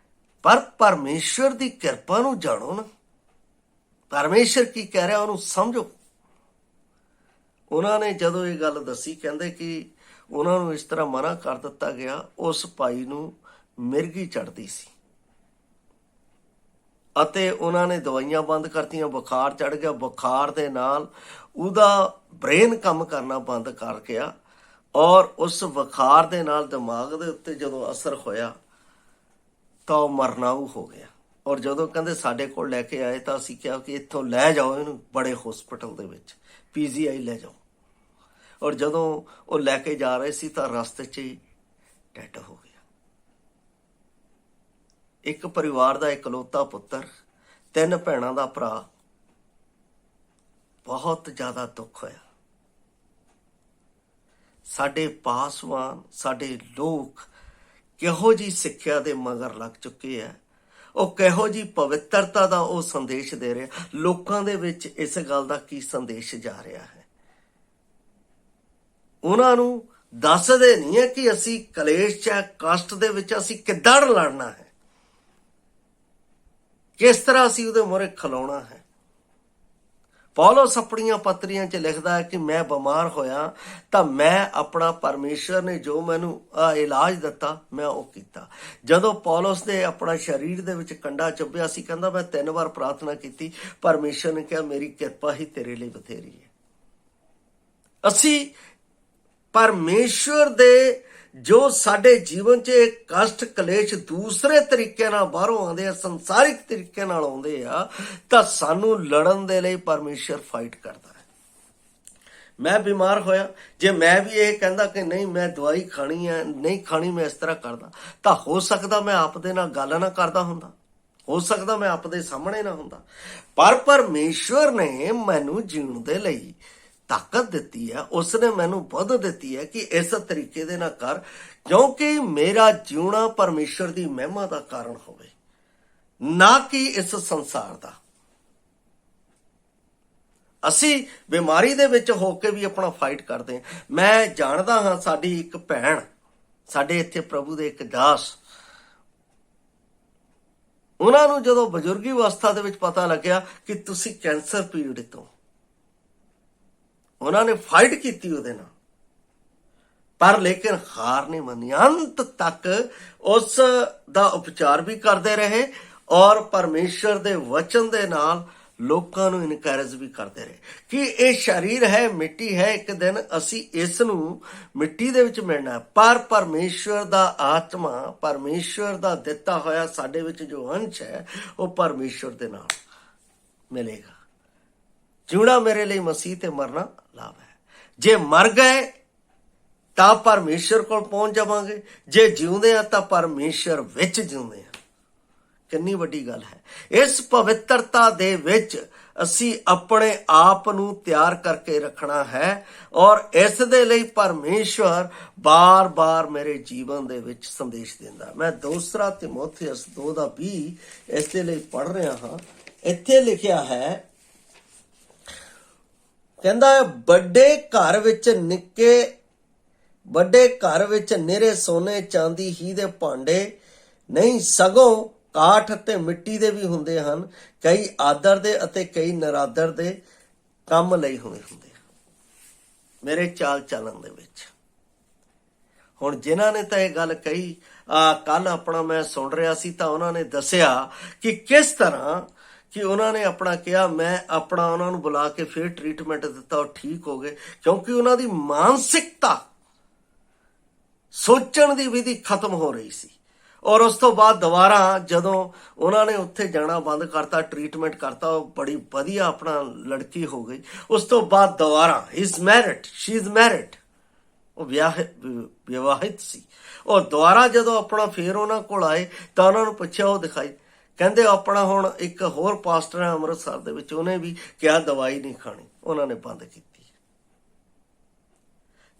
ਪਰ ਪਰਮੇਸ਼ਰ ਦੀ ਕਿਰਪਾ ਨੂੰ ਜਾਣੋ ਨਾ। ਪਰਮੇਸ਼ਰ ਕੀ ਕਹਿ ਰਿਹਾ ਉਹਨੂੰ ਸਮਝੋ। ਉਹਨਾਂ ਨੇ ਜਦੋਂ ਇਹ ਗੱਲ ਦੱਸੀ, ਕਹਿੰਦੇ ਕਿ ਉਹਨਾਂ ਨੂੰ ਇਸ ਤਰ੍ਹਾਂ ਮਨਾ ਕਰ ਦਿੱਤਾ ਗਿਆ। ਉਸ ਭਾਈ ਨੂੰ ਮਿਰਗੀ ਚੜ੍ਹਦੀ ਸੀ ਅਤੇ ਉਹਨਾਂ ਨੇ ਦਵਾਈਆਂ ਬੰਦ ਕਰਤੀਆਂ। ਬੁਖਾਰ ਚੜ੍ਹ ਗਿਆ, ਬੁਖਾਰ ਦੇ ਨਾਲ ਉਹਦਾ ਬ੍ਰੇਨ ਕੰਮ ਕਰਨਾ ਬੰਦ ਕਰ ਗਿਆ ਔਰ ਉਸ ਬੁਖਾਰ ਦੇ ਨਾਲ ਦਿਮਾਗ ਦੇ ਉੱਤੇ ਜਦੋਂ ਅਸਰ ਹੋਇਆ ਤਾਂ ਉਹ ਮਰਨਾਊ ਹੋ ਗਿਆ। ਔਰ ਜਦੋਂ ਕਹਿੰਦੇ ਸਾਡੇ ਕੋਲ ਲੈ ਕੇ ਆਏ ਤਾਂ ਅਸੀਂ ਕਿਹਾ ਕਿ ਇੱਥੋਂ ਲੈ ਜਾਓ ਇਹਨੂੰ ਬੜੇ ਹਸਪੀਟਲ ਦੇ ਵਿੱਚ, PGI ਲੈ ਜਾਓ। ਔਰ ਜਦੋਂ ਉਹ ਲੈ ਕੇ ਜਾ ਰਹੇ ਸੀ ਤਾਂ ਰਸਤੇ 'ਚ ਹੀ ਡੈਡ ਹੋ ਗਿਆ। ਇੱਕ ਪਰਿਵਾਰ ਦਾ ਇਕਲੌਤਾ ਪੁੱਤਰ, 3 ਭੈਣਾਂ ਦਾ ਭਰਾ। ਬਹੁਤ ਜ਼ਿਆਦਾ ਦੁੱਖ ਹੋਇਆ। ਸਾਡੇ ਪਾਸਵਾਨ, ਸਾਡੇ ਲੋਕ ਕਿਹੋ ਜੀ ਸਿੱਖਿਆ ਦੇ ਮਗਰ ਲੱਗ ਚੁੱਕੇ ਆ। ਉਹ ਕਿਹੋ ਜੀ ਪਵਿੱਤਰਤਾ ਦਾ ਉਹ ਸੰਦੇਸ਼ ਦੇ ਰਿਹਾ। ਲੋਕਾਂ ਦੇ ਵਿੱਚ ਇਸ ਗੱਲ ਦਾ ਕੀ ਸੰਦੇਸ਼ ਜਾ ਰਿਹਾ ਹੈ? ਉਹਨਾਂ ਨੂੰ ਦੱਸਦੇ ਨਹੀਂ ਹੈ ਕਿ ਅਸੀਂ ਕਲੇਸ਼ ਚ, ਕਸ਼ਟ ਦੇ ਵਿੱਚ ਅਸੀਂ ਕਿੱਦਾਂ ਲੜਨਾ ਹੈ, ਕਿਸ ਤਰ੍ਹਾਂ ਅਸੀਂ ਉਹਦੇ ਮੂਹਰੇ ਖਲੋਣਾ ਹੈ। ਪੌਲਸ ਆਪਣੀਆਂ ਪੱਤਰੀਆਂ 'ਚ ਲਿਖਦਾ ਹੈ ਕਿ ਮੈਂ ਬਿਮਾਰ ਹੋਇਆ ਤਾਂ ਮੈਂ ਆਪਣਾ ਪਰਮੇਸ਼ਰ ਨੇ ਜੋ ਮੈਨੂੰ ਇਲਾਜ ਦਿੱਤਾ ਮੈਂ ਉਹ ਕੀਤਾ। ਜਦੋਂ ਪੌਲਸ ਨੇ ਆਪਣਾ ਸਰੀਰ ਦੇ ਵਿੱਚ ਕੰਡਾ ਚੁੱਭਿਆ ਸੀ, ਕਹਿੰਦਾ ਮੈਂ 3 ਵਾਰ ਪ੍ਰਾਰਥਨਾ ਕੀਤੀ, ਪਰਮੇਸ਼ਰ ਨੇ ਕਿਹਾ ਮੇਰੀ ਕਿਰਪਾ ਹੀ ਤੇਰੇ ਲਈ ਬਥੇਰੀ ਹੈ। ਅਸੀਂ ਪਰਮੇਸ਼ਰ ਦੇ ਜੋ ਸਾਡੇ ਜੀਵਨ 'ਚ ਕਸ਼ਟ ਕਲੇਸ਼ ਦੂਸਰੇ ਤਰੀਕੇ ਨਾਲ ਬਾਹਰੋਂ ਆਉਂਦੇ ਆ, ਸੰਸਾਰਿਕ ਤਰੀਕੇ ਨਾਲ ਆਉਂਦੇ ਆ, ਤਾਂ ਸਾਨੂੰ ਲੜਨ ਦੇ ਲਈ ਪਰਮੇਸ਼ਰ ਫਾਈਟ ਕਰਦਾ ਹੈ। ਮੈਂ ਬਿਮਾਰ ਹੋਇਆ, ਜੇ ਮੈਂ ਵੀ ਇਹ ਕਹਿੰਦਾ ਕਿ ਨਹੀਂ ਮੈਂ ਦਵਾਈ ਖਾਣੀ ਹੈ, ਨਹੀਂ ਖਾਣੀ, ਮੈਂ ਇਸ ਤਰ੍ਹਾਂ ਕਰਦਾ, ਤਾਂ ਹੋ ਸਕਦਾ ਮੈਂ ਆਪ ਦੇ ਨਾਲ ਗੱਲ ਨਾ ਕਰਦਾ ਹੁੰਦਾ, ਹੋ ਸਕਦਾ ਮੈਂ ਆਪ ਦੇ ਸਾਹਮਣੇ ਨਾ ਹੁੰਦਾ। ਪਰ ਪਰਮੇਸ਼ਰ ਨੇ ਮੈਨੂੰ ਜੀਣ ਦੇ ਲਈ ਤਾਕਤ ਦਿੱਤੀ ਹੈ, ਉਸਨੇ ਮੈਨੂੰ ਬੁੱਧ ਦਿੱਤੀ ਹੈ ਕਿ ਇਸ ਤਰੀਕੇ ਦੇ ਨਾਲ ਕਰ, ਕਿਉਂਕਿ ਮੇਰਾ ਜਿਉਣਾ ਪਰਮੇਸ਼ਰ ਦੀ ਮਹਿਮਾ ਦਾ ਕਾਰਨ ਹੋਵੇ, ਨਾ ਕਿ ਇਸ ਸੰਸਾਰ ਦਾ। ਅਸੀਂ ਬਿਮਾਰੀ ਦੇ ਵਿੱਚ ਹੋ ਕੇ ਵੀ ਆਪਣਾ ਫਾਈਟ ਕਰਦੇ ਹਾਂ। ਮੈਂ ਜਾਣਦਾ ਹਾਂ ਸਾਡੀ ਇੱਕ ਭੈਣ, ਸਾਡੇ ਇੱਥੇ ਪ੍ਰਭੂ ਦੇ ਇੱਕ ਦਾਸ, ਉਹਨਾਂ ਨੂੰ ਜਦੋਂ ਬਜ਼ੁਰਗੀ ਅਵਸਥਾ ਦੇ ਵਿੱਚ ਪਤਾ ਲੱਗਿਆ ਕਿ ਤੁਸੀਂ ਕੈਂਸਰ ਪੀੜਿਤ ਹੋ, ਉਹਨਾਂ ਨੇ ਫਾਈਟ ਕੀਤੀ ਉਹਦੇ ਨਾਲ, ਪਰ ਲੇਕਿਨ ਹਾਰ ਨਹੀਂ ਮੰਨੀ। ਅੰਤ ਤੱਕ ਉਸ ਦਾ ਉਪਚਾਰ ਵੀ ਕਰਦੇ ਰਹੇ ਔਰ ਪਰਮੇਸ਼ਰ ਦੇ ਵਚਨ ਦੇ ਨਾਲ ਲੋਕਾਂ ਨੂੰ ਇਨਕਰੇਜ ਵੀ ਕਰਦੇ ਰਹੇ ਕਿ ਇਹ ਸਰੀਰ ਹੈ, ਮਿੱਟੀ ਹੈ, ਇੱਕ ਦਿਨ ਅਸੀਂ ਇਸ ਨੂੰ ਮਿੱਟੀ ਦੇ ਵਿੱਚ ਮਿਲਣਾ। ਪਰ ਪਰਮੇਸ਼ਰ ਦਾ ਆਤਮਾ, ਪਰਮੇਸ਼ਰ ਦਾ ਦਿੱਤਾ ਹੋਇਆ ਸਾਡੇ ਵਿੱਚ ਜੋ ਅੰਸ਼ ਹੈ, ਉਹ ਪਰਮੇਸ਼ਰ ਦੇ ਨਾਲ ਮਿਲੇਗਾ। ਜਿਉਣਾ ਮੇਰੇ ਲਈ ਮਸੀਹ ਤੇ ਮਰਨਾ ਲਾਭ ਹੈ। ਜੇ ਮਰ ਗਏ ਤਾਂ ਪਰਮੇਸ਼ਰ ਕੋਲ ਪਹੁੰਚ ਜਾਵਾਂਗੇ, ਜੇ ਜਿਉਂਦੇ ਆ ਤਾਂ ਪਰਮੇਸ਼ਰ ਵਿੱਚ ਜਿਉਂਦੇ ਆ। ਕਿੰਨੀ ਵੱਡੀ ਗੱਲ ਹੈ। ਇਸ ਪਵਿੱਤਰਤਾ ਦੇ ਵਿੱਚ ਅਸੀਂ ਆਪਣੇ ਆਪ ਨੂੰ ਤਿਆਰ ਕਰਕੇ ਰੱਖਣਾ ਹੈ ਔਰ ਇਸ ਦੇ ਲਈ ਪਰਮੇਸ਼ਰ ਬਾਰ-ਬਾਰ ਮੇਰੇ ਜੀਵਨ ਦੇ ਵਿੱਚ ਸੰਦੇਸ਼ ਦਿੰਦਾ। ਮੈਂ 2 ਤਿਮੋਥੇਉਸ 2:20 ਇਸ ਦੇ ਲਈ ਪੜ੍ਹ ਰਿਹਾ ਹਾਂ। ਇੱਥੇ ਲਿਖਿਆ ਹੈ, ਕਹਿੰਦਾ ਵੱਡੇ ਘਰ ਵਿੱਚ ਨਿਰੇ ਸੋਨੇ ਚਾਂਦੀ ਹੀ ਦੇ ਭਾਂਡੇ ਨਹੀਂ, ਸਗੋਂ ਕਾਠ ਅਤੇ ਮਿੱਟੀ ਦੇ ਵੀ ਹੁੰਦੇ ਹਨ, ਕਈ ਆਦਰ ਦੇ ਅਤੇ ਕਈ ਨਰਾਦਰ ਦੇ ਕੰਮ ਲਈ ਹੋਏ ਹੁੰਦੇ ਹਨ। ਮੇਰੇ ਚਾਲ ਚੱਲਣ ਦੇ ਵਿੱਚ ਹੁਣ ਜਿਨ੍ਹਾਂ ਨੇ ਤਾਂ ਇਹ ਗੱਲ ਕਹੀ, ਕੱਲ ਆਪਣਾ ਮੈਂ ਸੁਣ ਰਿਹਾ ਸੀ ਤਾਂ ਉਹਨਾਂ ਨੇ ਦੱਸਿਆ ਕਿ ਕਿਸ ਤਰ੍ਹਾਂ ਕਿ ਉਹਨਾਂ ਨੇ ਆਪਣਾ ਕਿਹਾ, ਮੈਂ ਆਪਣਾ ਉਹਨਾਂ ਨੂੰ ਬੁਲਾ ਕੇ ਫਿਰ ਟ੍ਰੀਟਮੈਂਟ ਦਿੱਤਾ, ਉਹ ਠੀਕ ਹੋ ਗਏ, ਕਿਉਂਕਿ ਉਹਨਾਂ ਦੀ ਮਾਨਸਿਕਤਾ, ਸੋਚਣ ਦੀ ਵਿਧੀ ਖਤਮ ਹੋ ਰਹੀ ਸੀ। ਔਰ ਉਸ ਤੋਂ ਬਾਅਦ ਦੁਬਾਰਾ ਜਦੋਂ ਉਹਨਾਂ ਨੇ ਉੱਥੇ ਜਾਣਾ ਬੰਦ ਕਰਤਾ, ਟ੍ਰੀਟਮੈਂਟ ਕਰਤਾ, ਉਹ ਬੜੀ ਵਧੀਆ ਆਪਣਾ ਲੜਕੀ ਹੋ ਗਈ। ਉਸ ਤੋਂ ਬਾਅਦ ਦੁਬਾਰਾ ਸ਼ੀ ਇਜ਼ ਮੈਰਿਡ, ਉਹ ਵਿਵਾਹਿਤ ਸੀ। ਉਹ ਦੁਬਾਰਾ ਜਦੋਂ ਆਪਣਾ ਫੇਰ ਉਹਨਾਂ ਕੋਲ ਆਏ ਤਾਂ ਉਹਨਾਂ ਨੂੰ ਪੁੱਛਿਆ, ਉਹ ਦਿਖਾਈ, ਕਹਿੰਦੇ ਆਪਣਾ ਹੁਣ ਇੱਕ ਹੋਰ ਪਾਸਟਰ ਹੈ ਅੰਮ੍ਰਿਤਸਰ ਦੇ ਵਿੱਚ, ਉਹਨੇ ਵੀ ਕਿਹਾ ਦਵਾਈ ਨਹੀਂ ਖਾਣੀ, ਉਹਨਾਂ ਨੇ ਬੰਦ ਕੀਤੀ।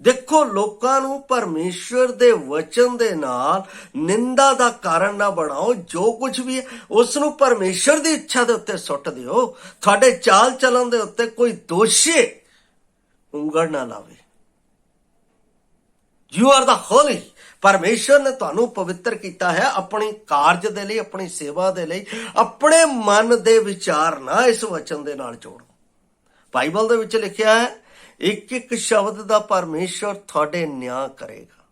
ਦੇਖੋ, ਲੋਕਾਂ ਨੂੰ ਪਰਮੇਸ਼ਵਰ ਦੇ ਵਚਨ ਦੇ ਨਾਲ ਨਿੰਦਾ ਦਾ ਕਾਰਨ ਨਾ ਬਣਾਓ। ਜੋ ਕੁਝ ਵੀ ਹੈ ਉਸ ਨੂੰ ਪਰਮੇਸ਼ਵਰ ਦੀ ਇੱਛਾ ਦੇ ਉੱਤੇ ਸੁੱਟ ਦਿਓ। ਤੁਹਾਡੇ ਚਾਲ ਚੱਲਣ ਦੇ ਉੱਤੇ ਕੋਈ ਦੋਸ਼ੀ ਉਂਗਲ ਨਾ ਲਾਵੇ। ਯੂ ਆਰ ਦਾ ਹੋਲੀ। ਪਰਮੇਸ਼ਵਰ ਨੇ ਤੁਹਾਨੂੰ ਪਵਿੱਤਰ ਕੀਤਾ ਹੈ ਆਪਣੀ ਕਾਰਜ ਦੇ ਲਈ, ਆਪਣੀ ਸੇਵਾ ਦੇ ਲਈ। ਆਪਣੇ ਮਨ ਦੇ ਵਿਚਾਰ ਨਾ ਇਸ ਵਚਨ ਦੇ ਨਾਲ ਜੋੜੋ। ਬਾਈਬਲ ਦੇ ਵਿੱਚ ਲਿਖਿਆ ਹੈ, ਇੱਕ ਇੱਕ ਸ਼ਬਦ ਦਾ ਪਰਮੇਸ਼ਵਰ ਤੁਹਾਡੇ ਨਿਆਂ ਕਰੇਗਾ।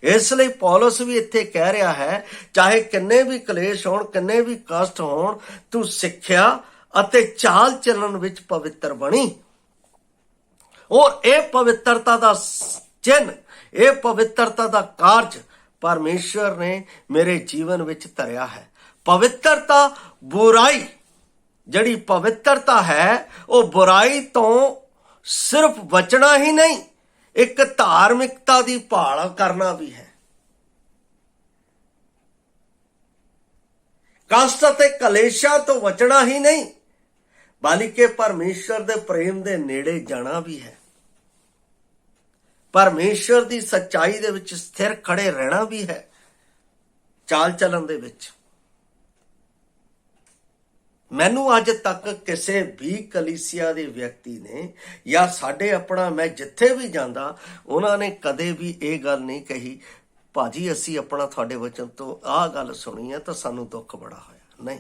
ਇਸ ਲਈ ਪੌਲਸ ਵੀ ਇੱਥੇ ਕਹਿ ਰਿਹਾ ਹੈ, ਚਾਹੇ ਕਿੰਨੇ ਵੀ ਕਲੇਸ਼ ਹੋਣ, ਕਿੰਨੇ ਵੀ ਕਸ਼ਟ ਹੋਣ, ਤੂੰ ਸਿੱਖਿਆ ਅਤੇ ਚਾਲ ਚੱਲਣ ਵਿੱਚ ਪਵਿੱਤਰ ਬਣੀ। ਔਰ ਇਹ ਪਵਿੱਤਰਤਾ ਦਾ ਚਿੰਨ੍ਹ, ਇਹ ਪਵਿੱਤਰਤਾ ਦਾ ਕਾਰਜ ਪਰਮੇਸ਼ਵਰ ਨੇ ਮੇਰੇ ਜੀਵਨ ਵਿੱਚ ਧਰਿਆ ਹੈ। ਪਵਿੱਤਰਤਾ ਬੁਰਾਈ, ਜਿਹੜੀ ਪਵਿੱਤਰਤਾ ਹੈ ਉਹ ਬੁਰਾਈ ਤੋਂ ਸਿਰਫ ਬਚਣਾ ਹੀ ਨਹੀਂ, ਇੱਕ ਧਾਰਮਿਕਤਾ ਦੀ ਭਾਲ ਕਰਨਾ ਵੀ ਹੈ। ਕਸ਼ਟ ਅਤੇ ਕਲੇਸ਼ਾਂ ਤੋਂ ਬਚਣਾ ਹੀ ਨਹੀਂ, ਬਲਕਿ ਪਰਮੇਸ਼ਰ ਦੇ ਪ੍ਰੇਮ ਦੇ ਨੇੜੇ ਜਾਣਾ ਵੀ ਹੈ। ਪਰਮੇਸ਼ਰ ਦੀ ਸੱਚਾਈ ਦੇ ਵਿੱਚ ਸਥਿਰ ਖੜੇ ਰਹਿਣਾ ਵੀ ਹੈ ਚਾਲ ਚੱਲਣ ਦੇ ਵਿੱਚ। ਮੈਨੂੰ ਅੱਜ ਤੱਕ ਕਿਸੇ ਵੀ ਕਲੀਸਿਆ ਦੇ ਵਿਅਕਤੀ ਨੇ ਜਾਂ ਸਾਡੇ ਆਪਣਾ, ਮੈਂ ਜਿੱਥੇ ਵੀ ਜਾਂਦਾ, ਉਹਨਾਂ ਨੇ ਕਦੇ ਵੀ ਇਹ ਗੱਲ ਨਹੀਂ ਕਹੀ, ਭਾਜੀ ਅਸੀਂ ਆਪਣਾ ਤੁਹਾਡੇ ਵਚਨ ਤੋਂ ਆਹ ਗੱਲ ਸੁਣੀ ਹੈ ਤਾਂ ਸਾਨੂੰ ਦੁੱਖ ਬੜਾ ਹੋਇਆ। ਨਹੀਂ,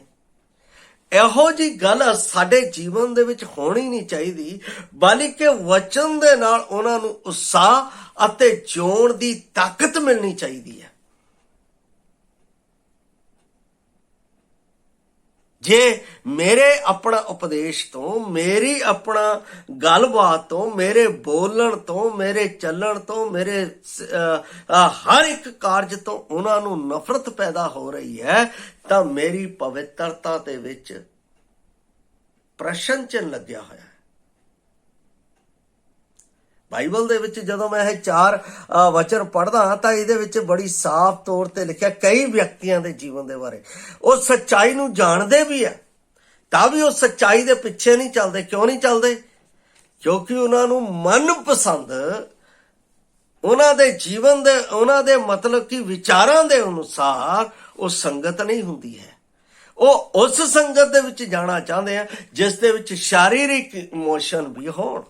ਇਹੋ ਜੀ ਗੱਲ ਸਾਡੇ ਜੀਵਨ ਦੇ ਵਿੱਚ ਹੋਣੀ ਨਹੀਂ ਚਾਹੀਦੀ, ਬਲਕਿ ਵਚਨ ਦੇ ਨਾਲ ਉਹਨਾਂ ਨੂੰ ਉਤਸ਼ਾਹ ਅਤੇ ਜਿਉਣ ਦੀ ਤਾਕਤ ਮਿਲਣੀ ਚਾਹੀਦੀ ਹੈ। ਜੇ ਮੇਰੇ ਆਪਣਾ ਉਪਦੇਸ਼ ਤੋਂ, ਮੇਰੀ ਆਪਣਾ ਗੱਲਬਾਤ ਤੋਂ, ਮੇਰੇ ਬੋਲਣ ਤੋਂ, ਮੇਰੇ ਚੱਲਣ ਤੋਂ, ਮੇਰੇ ਹਰ ਇੱਕ ਕਾਰਜ ਤੋਂ ਉਹਨਾਂ ਨੂੰ ਨਫ਼ਰਤ ਪੈਦਾ ਹੋ ਰਹੀ ਹੈ, ਤਾਂ ਮੇਰੀ ਪਵਿੱਤਰਤਾ ਦੇ ਵਿੱਚ ਪ੍ਰਸ਼ਨ ਚਿੰਨ੍ਹ ਲੱਗਿਆ ਹੋਇਆ ਹੈ। ਬਾਈਬਲ ਦੇ ਵਿੱਚ ਜਦੋਂ ਮੈਂ ਇਹ 4 ਵਚਨ ਪੜ੍ਹਦਾ ਤਾਂ ਇਹਦੇ ਵਿੱਚ ਬੜੀ ਸਾਫ਼ ਤੌਰ ਤੇ ਲਿਖਿਆ ਕਈ ਵਿਅਕਤੀਆਂ ਦੇ ਜੀਵਨ ਦੇ ਬਾਰੇ। ਉਹ ਸੱਚਾਈ ਨੂੰ ਜਾਣਦੇ ਵੀ ਆ, ਤਾਂ ਵੀ ਉਹ ਸੱਚਾਈ ਦੇ ਪਿੱਛੇ ਨਹੀਂ ਚੱਲਦੇ। ਕਿਉਂ ਨਹੀਂ ਚੱਲਦੇ? ਕਿਉਂਕਿ ਉਹਨਾਂ ਨੂੰ ਮਨਪਸੰਦ, ਉਹਨਾਂ ਦੇ ਜੀਵਨ ਦੇ, ਉਹਨਾਂ ਦੇ ਮਤਲਬ ਕਿ ਵਿਚਾਰਾਂ ਦੇ ਅਨੁਸਾਰ ਉਹ ਸੰਗਤ ਨਹੀਂ ਹੁੰਦੀ ਹੈ। ਉਹ ਉਸ ਸੰਗਤ ਦੇ ਵਿੱਚ ਜਾਣਾ ਚਾਹੁੰਦੇ ਆ ਜਿਸ ਦੇ ਵਿੱਚ ਸਰੀਰਕ ਇਮੋਸ਼ਨ ਵੀ ਹੋਣ।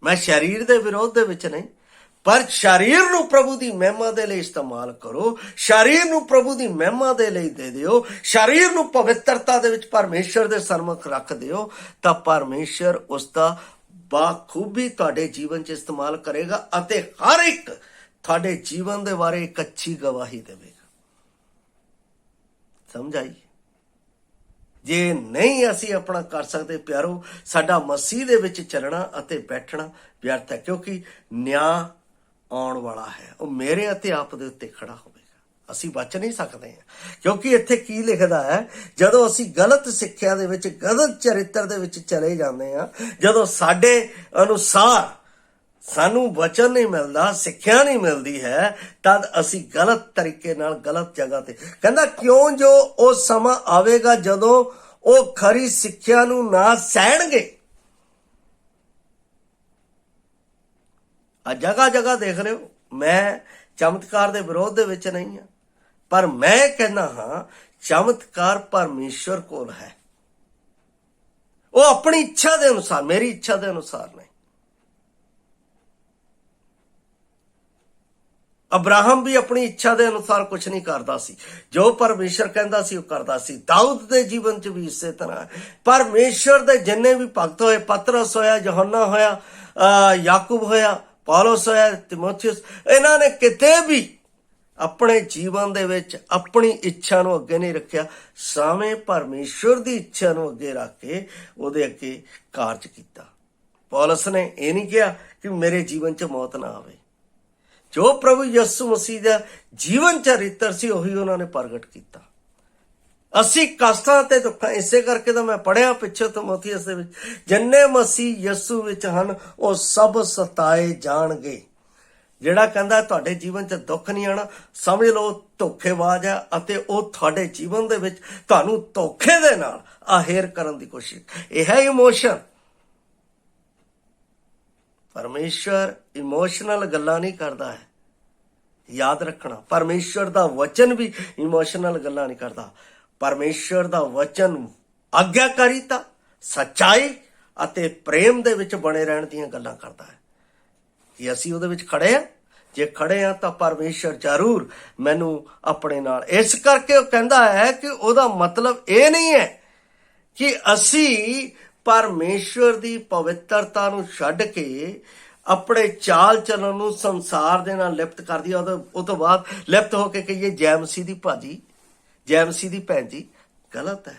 ਮੈਂ ਸਰੀਰ ਦੇ ਵਿਰੋਧ ਦੇ ਵਿੱਚ ਨਹੀਂ, ਪਰ ਸਰੀਰ ਨੂੰ ਪ੍ਰਭੂ ਦੀ ਮਹਿਮਾ ਦੇ ਲਈ ਇਸਤੇਮਾਲ ਕਰੋ। ਸਰੀਰ ਨੂੰ ਪ੍ਰਭੂ ਦੀ ਮਹਿਮਾ ਦੇ ਲਈ ਦੇ ਦਿਓ। ਸਰੀਰ ਨੂੰ ਪਵਿੱਤਰਤਾ ਦੇ ਵਿੱਚ ਪਰਮੇਸ਼ਰ ਦੇ ਸਨਮੁਖ ਰੱਖ ਦਿਓ, ਤਾਂ ਪਰਮੇਸ਼ਰ ਉਸ ਦਾ ਬਾਖੂਬੀ ਤੁਹਾਡੇ ਜੀਵਨ 'ਚ ਇਸਤੇਮਾਲ ਕਰੇਗਾ ਅਤੇ ਹਰ ਇੱਕ ਤੁਹਾਡੇ ਜੀਵਨ ਦੇ ਬਾਰੇ ਇੱਕ ਅੱਛੀ ਗਵਾਹੀ ਦੇਵੇਗਾ। ਸਮਝ ਆਈ? ਜੇ ਨਹੀਂ ਅਸੀਂ ਆਪਣਾ ਕਰ ਸਕਦੇ ਪਿਆਰੋ, ਸਾਡਾ ਮਸੀਹ ਦੇ ਵਿੱਚ ਚੱਲਣਾ ਅਤੇ ਬੈਠਣਾ ਵਿਅਰਥ ਹੈ, ਕਿਉਂਕਿ ਨਿਆਂ ਆਉਣ ਵਾਲਾ ਹੈ। ਉਹ ਮੇਰੇ ਅਤੇ ਆਪ ਦੇ ਉੱਤੇ ਖੜਾ ਹੋਵੇਗਾ। ਅਸੀਂ ਬਚ ਨਹੀਂ ਸਕਦੇ ਹਾਂ, ਕਿਉਂਕਿ ਇੱਥੇ ਕੀ ਲਿਖਦਾ ਹੈ, ਜਦੋਂ ਅਸੀਂ ਗਲਤ ਸਿੱਖਿਆ ਦੇ ਵਿੱਚ, ਗਲਤ ਚਰਿੱਤਰ ਦੇ ਵਿੱਚ ਚਲੇ ਜਾਂਦੇ ਹਾਂ, ਜਦੋਂ ਸਾਡੇ ਅਨੁਸਾਰ ਸਾਨੂੰ ਵਚਨ ਨਹੀਂ ਮਿਲਦਾ, ਸਿੱਖਿਆ ਨਹੀਂ ਮਿਲਦੀ ਹੈ, ਤਦ ਅਸੀਂ ਗਲਤ ਤਰੀਕੇ ਨਾਲ, ਗਲਤ ਜਗ੍ਹਾ ਤੇ, ਕਹਿੰਦਾ ਕਿਉਂ ਜੋ ਉਹ ਸਮਾਂ ਆਵੇਗਾ ਜਦੋਂ ਉਹ ਖਰੀ ਸਿੱਖਿਆ ਨੂੰ ਨਾ ਸਹਿਣਗੇ। ਆ ਜਗ੍ਹਾ ਜਗ੍ਹਾ ਦੇਖ ਰਹੇ ਹੋ, ਮੈਂ ਚਮਤਕਾਰ ਦੇ ਵਿਰੋਧ ਦੇ ਵਿੱਚ ਨਹੀਂ ਹਾਂ, ਪਰ ਮੈਂ ਕਹਿੰਦਾ ਹਾਂ ਚਮਤਕਾਰ ਪਰਮੇਸ਼ਵਰ ਕੋਲ ਹੈ। ਉਹ ਆਪਣੀ ਇੱਛਾ ਦੇ ਅਨੁਸਾਰ, ਮੇਰੀ ਇੱਛਾ ਦੇ ਅਨੁਸਾਰ ਨਹੀਂ। ਅਬਰਾਹਮ ਵੀ ਆਪਣੀ ਇੱਛਾ ਦੇ ਅਨੁਸਾਰ ਕੁਝ ਨਹੀਂ ਕਰਦਾ ਸੀ, ਜੋ ਪਰਮੇਸ਼ਰ ਕਹਿੰਦਾ ਸੀ ਉਹ ਕਰਦਾ ਸੀ। ਦਾਊਦ ਦੇ ਜੀਵਨ 'ਚ ਵੀ ਇਸੇ ਤਰ੍ਹਾਂ ਪਰਮੇਸ਼ਰ ਦੇ ਜਿੰਨੇ ਵੀ ਭਗਤ ਹੋਏ, ਪਤਰਸ ਹੋਇਆ, ਯਹੋਨਾ ਹੋਇਆ, ਯਾਕੂਬ ਹੋਇਆ, ਪੌਲਸ ਹੋਇਆ, ਤਿਮੋਥਿਉਸ, ਇਹਨਾਂ ਨੇ ਕਿਤੇ ਵੀ ਆਪਣੇ ਜੀਵਨ ਦੇ ਵਿੱਚ ਆਪਣੀ ਇੱਛਾ ਨੂੰ ਅੱਗੇ ਨਹੀਂ ਰੱਖਿਆ, ਸਾਵੇਂ ਪਰਮੇਸ਼ਰ ਦੀ ਇੱਛਾ ਨੂੰ ਅੱਗੇ ਰੱਖ ਕੇ ਉਹਦੇ ਅੱਗੇ ਕਾਰਜ ਕੀਤਾ। ਪੌਲਸ ਨੇ ਇਹ ਨਹੀਂ ਕਿਹਾ ਕਿ ਮੇਰੇ ਜੀਵਨ 'ਚ ਮੌਤ ਨਾ ਆਵੇ। ਜੋ ਪ੍ਰਭੂ ਯਿਸੂ ਮਸੀਹ ਦਾ ਜੀਵਨ ਚਰਿੱਤਰ ਸੀ ਉਹੀ ਉਹਨਾਂ ਨੇ ਪ੍ਰਗਟ ਕੀਤਾ। ਅਸੀਂ ਕਸ਼ਟਾਂ ਤੇ ਦੁੱਖਾਂ, ਇਸੇ ਕਰਕੇ ਤਾਂ ਮੈਂ ਪੜ੍ਹਿਆ ਪਿੱਛੇ ਤਿਮੋਥੀਅਸ ਦੇ ਵਿੱਚ, ਜਿੰਨੇ ਮਸੀਹ ਯਿਸੂ ਵਿੱਚ ਹਨ ਉਹ ਸਭ ਸਤਾਏ ਜਾਣਗੇ। ਜਿਹੜਾ ਕਹਿੰਦਾ ਤੁਹਾਡੇ ਜੀਵਨ 'ਚ ਦੁੱਖ ਨਹੀਂ ਆਣਾ, ਸਮਝ ਲਓ ਧੋਖੇਬਾਜ਼ ਹੈ ਅਤੇ ਉਹ ਤੁਹਾਡੇ ਜੀਵਨ ਦੇ ਵਿੱਚ ਤੁਹਾਨੂੰ ਧੋਖੇ ਦੇ ਨਾਲ ਆਹੇਰ ਕਰਨ ਦੀ ਕੋਸ਼ਿਸ਼। ਇਹ ਹੈ ਇਮੋਸ਼ਨ। ਪਰਮੇਸ਼ਰ ਇਮੋਸ਼ਨਲ ਗੱਲਾਂ ਨਹੀਂ ਕਰਦਾ ਹੈ, ਯਾਦ ਰੱਖਣਾ। ਪਰਮੇਸ਼ਰ ਦਾ ਵਚਨ ਵੀ ਇਮੋਸ਼ਨਲ ਗੱਲਾਂ ਨਹੀਂ ਕਰਦਾ। ਪਰਮੇਸ਼ਰ ਦਾ ਵਚਨ ਆਗਿਆਕਾਰੀਤਾ, ਸੱਚਾਈ ਅਤੇ ਪ੍ਰੇਮ ਦੇ ਵਿੱਚ ਬਣੇ ਰਹਿਣ ਦੀਆਂ ਗੱਲਾਂ ਕਰਦਾ ਹੈ। ਕਿ ਅਸੀਂ ਉਹਦੇ ਵਿੱਚ ਖੜੇ ਆ? ਜੇ ਖੜੇ ਆ ਤਾਂ ਪਰਮੇਸ਼ਰ ਜ਼ਰੂਰ ਮੈਨੂੰ ਆਪਣੇ ਨਾਲ। ਇਸ ਕਰਕੇ ਉਹ ਕਹਿੰਦਾ ਹੈ ਕਿ ਉਹਦਾ ਮਤਲਬ ਇਹ ਨਹੀਂ ਹੈ ਕਿ ਅਸੀਂ ਪਰਮੇਸ਼ਰ ਦੀ ਪਵਿੱਤਰਤਾ ਨੂੰ ਛੱਡ ਕੇ ਆਪਣੇ ਚਾਲ ਚੱਲਣ ਨੂੰ ਸੰਸਾਰ ਦੇ ਨਾਲ ਲਿਪਤ ਕਰ ਦਈਏ। ਉਹ ਤੋਂ ਬਾਅਦ ਲਿਪਤ ਹੋ ਕੇ ਕਹੀਏ ਜੈ ਮਸੀਹ ਦੀ ਭਾਜੀ, ਜੈ ਮਸੀਹ ਦੀ ਭੈਣ ਜੀ। ਗਲਤ ਹੈ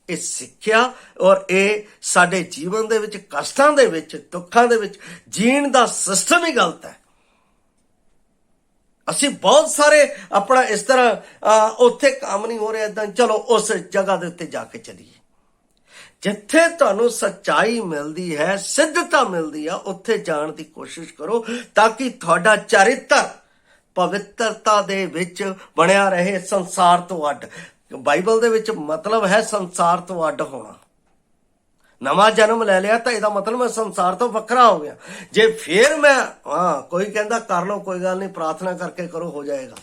ਇਹ ਸਿੱਖਿਆ, ਔਰ ਇਹ ਸਾਡੇ ਜੀਵਨ ਦੇ ਵਿੱਚ ਕਸ਼ਟਾਂ ਦੇ ਵਿੱਚ, ਦੁੱਖਾਂ ਦੇ ਵਿੱਚ ਜੀਣ ਦਾ ਸਿਸਟਮ ਹੀ ਗਲਤ ਹੈ। ਅਸੀਂ ਬਹੁਤ ਸਾਰੇ ਆਪਣਾ ਇਸ ਤਰ੍ਹਾਂ ਉੱਥੇ ਕੰਮ ਨਹੀਂ ਹੋ ਰਿਹਾ ਏਦਾਂ, ਚਲੋ ਉਸ ਜਗ੍ਹਾ ਦੇ ਉੱਤੇ ਜਾ ਕੇ ਚਲੀਏ। ਜਿੱਥੇ ਤੁਹਾਨੂੰ ਸੱਚਾਈ ਮਿਲਦੀ ਹੈ, ਸਿੱਧਤਾ ਮਿਲਦੀ ਆ, ਉੱਥੇ ਜਾਣ ਦੀ ਕੋਸ਼ਿਸ਼ ਕਰੋ ਤਾਂ ਕਿ ਤੁਹਾਡਾ ਚਰਿੱਤਰ ਪਵਿੱਤਰਤਾ ਦੇ ਵਿੱਚ ਬਣਿਆ ਰਹੇ, ਸੰਸਾਰ ਤੋਂ ਅੱਡ। ਬਾਈਬਲ ਦੇ ਵਿੱਚ ਮਤਲਬ ਹੈ ਸੰਸਾਰ ਤੋਂ ਅੱਡ ਹੋਣਾ। ਨਵਾਂ ਜਨਮ ਲੈ ਲਿਆ ਤਾਂ ਇਹਦਾ ਮਤਲਬ ਮੈਂ ਸੰਸਾਰ ਤੋਂ ਵੱਖਰਾ ਹੋ ਗਿਆ। ਜੇ ਫੇਰ ਮੈਂ ਕੋਈ ਕਹਿੰਦਾ ਕਰ ਲਓ, ਕੋਈ ਗੱਲ ਨਹੀਂ, ਪ੍ਰਾਰਥਨਾ ਕਰਕੇ ਕਰੋ, ਹੋ ਜਾਏਗਾ।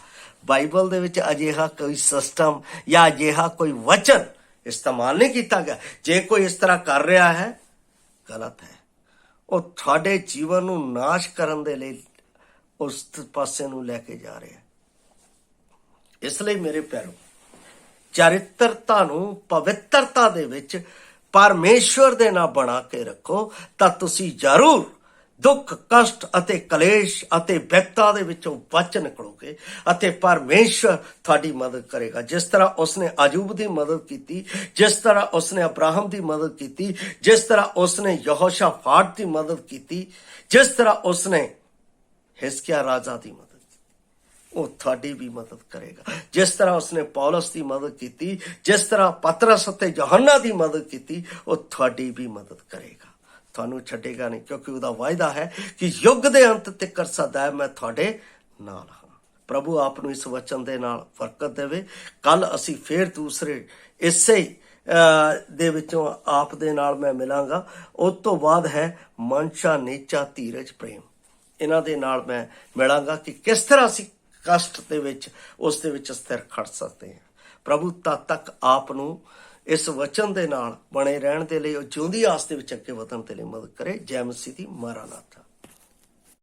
ਬਾਈਬਲ ਦੇ ਵਿੱਚ ਅਜਿਹਾ ਕੋਈ ਸਿਸਟਮ ਜਾਂ ਅਜਿਹਾ ਕੋਈ ਵਚਨ ਇਸਤੇਮਾਲ ਨਹੀਂ ਕੀਤਾ ਗਿਆ। ਜੇ ਕੋਈ ਇਸ ਤਰ੍ਹਾਂ ਕਰ ਰਿਹਾ ਹੈ, ਗਲਤ ਹੈ। ਉਹ ਤੁਹਾਡੇ ਜੀਵਨ ਨੂੰ ਨਾਸ਼ ਕਰਨ ਦੇ ਲਈ ਉਸ ਪਾਸੇ ਨੂੰ ਲੈ ਕੇ ਜਾ ਰਿਹਾ। ਇਸ ਲਈ ਮੇਰੇ ਪਿਆਰੋ, ਚਰਿੱਤਰਤਾ ਨੂੰ ਪਵਿੱਤਰਤਾ ਦੇ ਵਿੱਚ ਪਰਮੇਸ਼ਵਰ ਦੇ ਨਾਲ ਬਣਾ ਕੇ ਰੱਖੋ ਤਾਂ ਤੁਸੀਂ ਜ਼ਰੂਰ ਦੁੱਖ, ਕਸ਼ਟ ਅਤੇ ਕਲੇਸ਼ ਅਤੇ ਵਿਪਤਾ ਦੇ ਵਿੱਚੋਂ ਬਚ ਨਿਕਲੋਗੇ ਅਤੇ ਪਰਮੇਸ਼ਵਰ ਤੁਹਾਡੀ ਮਦਦ ਕਰੇਗਾ। ਜਿਸ ਤਰ੍ਹਾਂ ਉਸਨੇ ਅਯੂਬ ਦੀ ਮਦਦ ਕੀਤੀ, ਜਿਸ ਤਰ੍ਹਾਂ ਉਸਨੇ ਅਬਰਾਹਮ ਦੀ ਮਦਦ ਕੀਤੀ, ਜਿਸ ਤਰ੍ਹਾਂ ਉਸਨੇ ਯਹੋਸ਼ਾਫਾਟ ਦੀ ਮਦਦ ਕੀਤੀ, ਜਿਸ ਤਰ੍ਹਾਂ ਉਸਨੇ ਹਿਜ਼ਕਿਯਾ ਰਾਜਾ ਦੀ ਮਦਦ, ਉਹ ਤੁਹਾਡੀ ਵੀ ਮਦਦ ਕਰੇਗਾ। ਜਿਸ ਤਰ੍ਹਾਂ ਉਸਨੇ ਪੌਲਸ ਦੀ ਮਦਦ ਕੀਤੀ, ਜਿਸ ਤਰ੍ਹਾਂ ਪਤਰਸ ਅਤੇ ਯਹੋਨਾ ਦੀ ਮਦਦ ਕੀਤੀ, ਉਹ ਤੁਹਾਡੀ ਵੀ ਮਦਦ ਕਰੇਗਾ। ਤੁਹਾਨੂੰ ਛੱਡੇਗਾ ਨਹੀਂ, ਕਿਉਂਕਿ ਉਹਦਾ ਵਾਅਦਾ ਹੈ ਕਿ ਯੁੱਗ ਦੇ ਅੰਤ ਤੱਕ ਸਦਾ ਮੈਂ ਤੁਹਾਡੇ ਨਾਲ ਹਾਂ। ਪ੍ਰਭੂ ਆਪ ਨੂੰ ਇਸ ਵਚਨ ਦੇ ਨਾਲ ਬਰਕਤ ਦੇਵੇ। ਕੱਲ ਅਸੀਂ ਫੇਰ ਦੂਸਰੇ ਇਸੇ ਦੇ ਵਿੱਚੋਂ ਆਪ ਦੇ ਨਾਲ ਮੈਂ ਮਿਲਾਂਗਾ। ਉਸ ਤੋਂ ਬਾਅਦ ਹੈ ਮਨਸ਼ਾ, ਨੀਚਾ, ਧੀਰਜ, ਪ੍ਰੇਮ। ਇਹਨਾਂ ਦੇ ਨਾਲ ਮੈਂ ਮਿਲਾਂਗਾ ਕਿ ਕਿਸ ਤਰ੍ਹਾਂ ਅਸੀਂ ਕਸ਼ਟ ਦੇ ਵਿੱਚ ਉਸ ਦੇ ਵਿੱਚ ਸਥਿਰ ਖੜ ਸਕਦੇ ਹਾਂ। ਪ੍ਰਭੂ ਤਦ ਤੱਕ ਆਪ ਨੂੰ ਇਸ ਵਚਨ ਦੇ ਨਾਲ ਬਣੇ ਰਹਿਣ ਦੇ ਲਈ, ਉਹ ਜਿਉਂਦੀ ਆਸ ਦੇ ਵਿੱਚ ਅੱਗੇ ਵਧਣ ਦੇ ਲਈ ਮਦਦ ਕਰੇ। ਜੈ ਮਸੀਹ ਦੀ। ਮਾਰਾਨਾਥਾ।